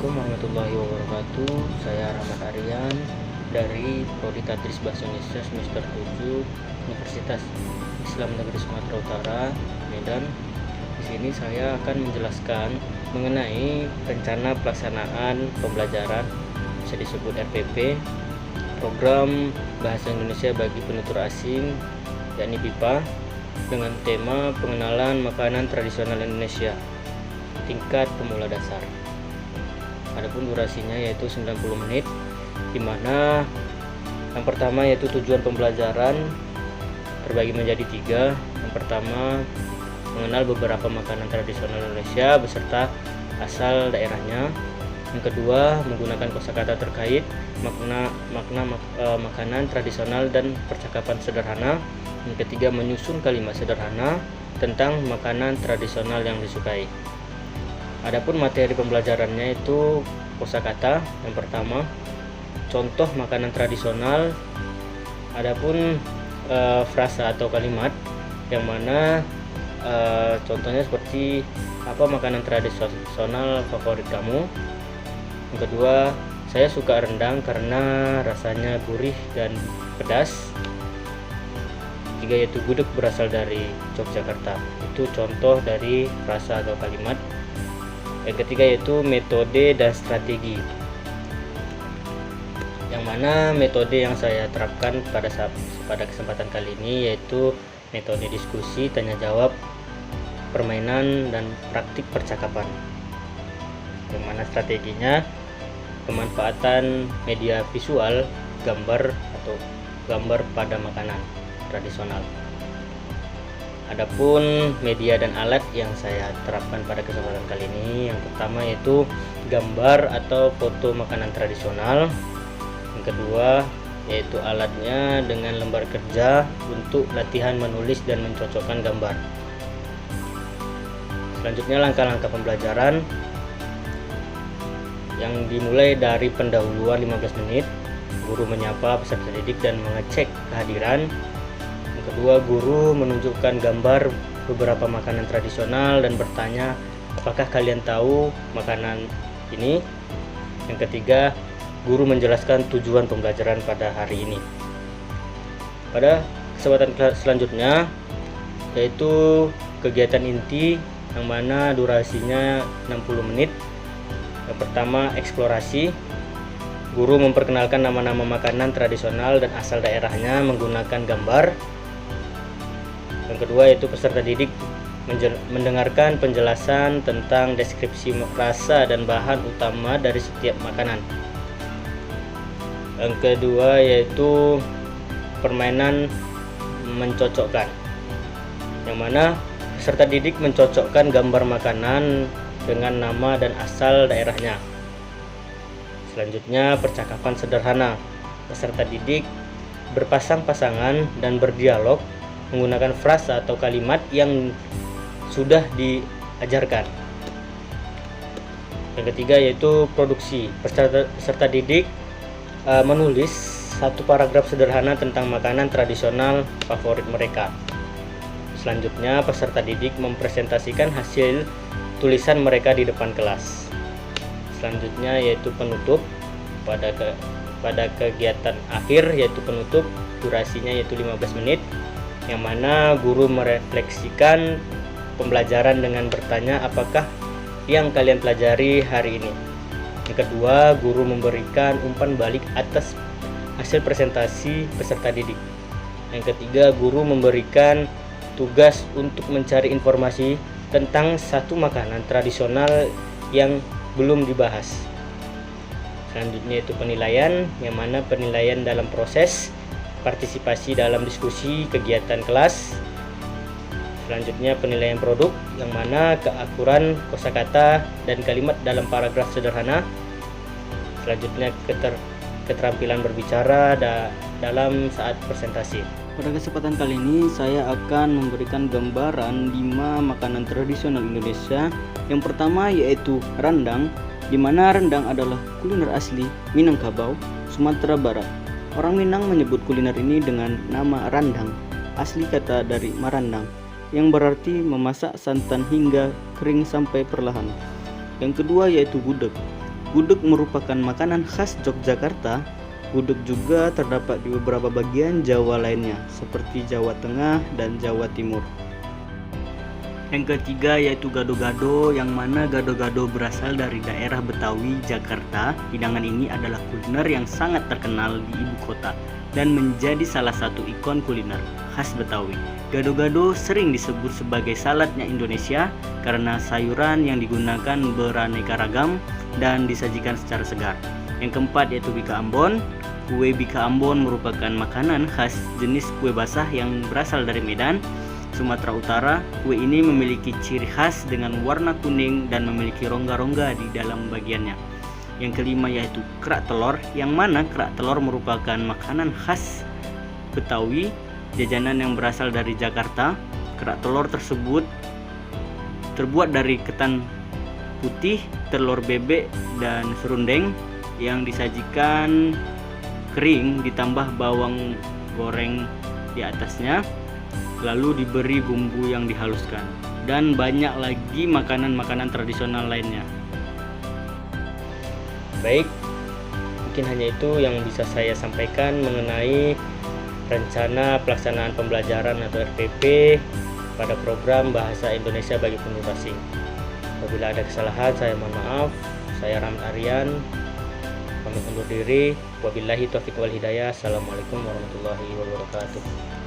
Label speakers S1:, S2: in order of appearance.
S1: Assalamualaikum warahmatullahi wabarakatuh. Saya Rahmat Aryan dari Prodi Tadris Bahasa Indonesia semester 7 Universitas Islam Negeri Sumatera Utara, Medan. Di sini saya akan menjelaskan mengenai rencana pelaksanaan pembelajaran, bisa disebut RPP, program Bahasa Indonesia bagi penutur asing, yakni BIPA, dengan tema pengenalan makanan tradisional Indonesia tingkat pemula dasar. Adapun durasinya yaitu 90 menit, di mana yang pertama yaitu tujuan pembelajaran terbagi menjadi 3. Yang pertama, mengenal beberapa makanan tradisional Indonesia beserta asal daerahnya. Yang kedua, menggunakan kosakata terkait makna makanan tradisional dan percakapan sederhana. Yang ketiga, menyusun kalimat sederhana tentang makanan tradisional yang disukai. Adapun materi pembelajarannya itu kosakata. Yang pertama, contoh makanan tradisional. Adapun frasa atau kalimat, yang mana contohnya seperti apa makanan tradisional favorit kamu. Yang kedua, saya suka rendang karena rasanya gurih dan pedas. Tiga, yaitu gudeg berasal dari Yogyakarta. Itu contoh dari frasa atau kalimat. Yang ketiga yaitu metode dan strategi, yang mana metode yang saya terapkan pada kesempatan kali ini yaitu metode diskusi, tanya jawab, permainan, dan praktik percakapan. Yang mana strateginya pemanfaatan media visual, gambar atau gambar pada makanan tradisional. Adapun media dan alat yang saya terapkan pada kesempatan kali ini, yang pertama yaitu gambar atau foto makanan tradisional. Yang kedua yaitu alatnya dengan lembar kerja untuk latihan menulis dan mencocokkan gambar. Selanjutnya langkah-langkah pembelajaran yang dimulai dari pendahuluan 15 menit, guru menyapa peserta didik dan mengecek kehadiran. Yang kedua, guru menunjukkan gambar beberapa makanan tradisional dan bertanya, apakah kalian tahu makanan ini? Yang ketiga, guru menjelaskan tujuan pembelajaran pada hari ini. Pada kesempatan selanjutnya yaitu kegiatan inti, yang mana durasinya 60 menit. Yang pertama, eksplorasi. Guru memperkenalkan nama-nama makanan tradisional dan asal daerahnya menggunakan gambar. Yang kedua yaitu peserta didik mendengarkan penjelasan tentang deskripsi rasa dan bahan utama dari setiap makanan. Yang kedua yaitu permainan mencocokkan, yang mana peserta didik mencocokkan gambar makanan dengan nama dan asal daerahnya. Selanjutnya, percakapan sederhana. Peserta didik berpasang-pasangan dan berdialog menggunakan frasa atau kalimat yang sudah diajarkan. Yang ketiga yaitu produksi. Peserta didik menulis satu paragraf sederhana tentang makanan tradisional favorit mereka. Selanjutnya, peserta didik mempresentasikan hasil tulisan mereka di depan kelas. Selanjutnya yaitu penutup. Pada kegiatan akhir yaitu penutup, durasinya yaitu 15 menit, yang mana guru merefleksikan pembelajaran dengan bertanya apakah yang kalian pelajari hari ini. Yang kedua, guru memberikan umpan balik atas hasil presentasi peserta didik. Yang ketiga, guru memberikan tugas untuk mencari informasi tentang satu makanan tradisional yang belum dibahas. Selanjutnya itu penilaian, yang mana penilaian dalam proses partisipasi dalam diskusi kegiatan kelas. Selanjutnya penilaian produk, yang mana keakuran kosakata dan kalimat dalam paragraf sederhana. Selanjutnya keterampilan berbicara dalam saat presentasi. Pada kesempatan kali ini saya akan memberikan gambaran 5 makanan tradisional Indonesia. Yang pertama yaitu rendang, di mana rendang adalah kuliner asli Minangkabau, Sumatera Barat. Orang Minang menyebut kuliner ini dengan nama randang, asli kata dari marandang, yang berarti memasak santan hingga kering sampai perlahan. Yang kedua yaitu gudeg.
S2: Gudeg merupakan makanan khas Yogyakarta. Gudeg juga terdapat di beberapa bagian Jawa lainnya, seperti Jawa Tengah dan Jawa Timur. Yang ketiga yaitu gado-gado, yang mana gado-gado berasal dari daerah Betawi, Jakarta. Hidangan ini adalah kuliner yang sangat terkenal di ibu kota dan menjadi salah satu ikon kuliner khas Betawi. Gado-gado sering disebut sebagai saladnya Indonesia karena sayuran yang digunakan beraneka ragam dan disajikan secara segar. Yang keempat yaitu bika Ambon. Kue bika Ambon merupakan makanan khas jenis kue basah yang berasal dari Medan, Sumatera Utara. Kue ini memiliki ciri khas dengan warna kuning dan memiliki rongga-rongga di dalam bagiannya. Yang kelima yaitu kerak telur, yang mana kerak telur merupakan makanan khas Betawi, jajanan yang berasal dari Jakarta. Kerak telur tersebut terbuat dari ketan putih, telur bebek, dan serundeng yang disajikan kering ditambah bawang goreng di atasnya, lalu diberi bumbu yang dihaluskan, dan banyak lagi makanan-makanan tradisional lainnya.
S1: Baik, mungkin hanya itu yang bisa saya sampaikan mengenai rencana pelaksanaan pembelajaran atau RPP pada program Bahasa Indonesia bagi Penduduk Asing. Apabila ada kesalahan, saya mohon maaf. Saya Rahmat Aryan, pamit undur diri. Wabillahi taufiq wal hidayah. Assalamualaikum warahmatullahi wabarakatuh.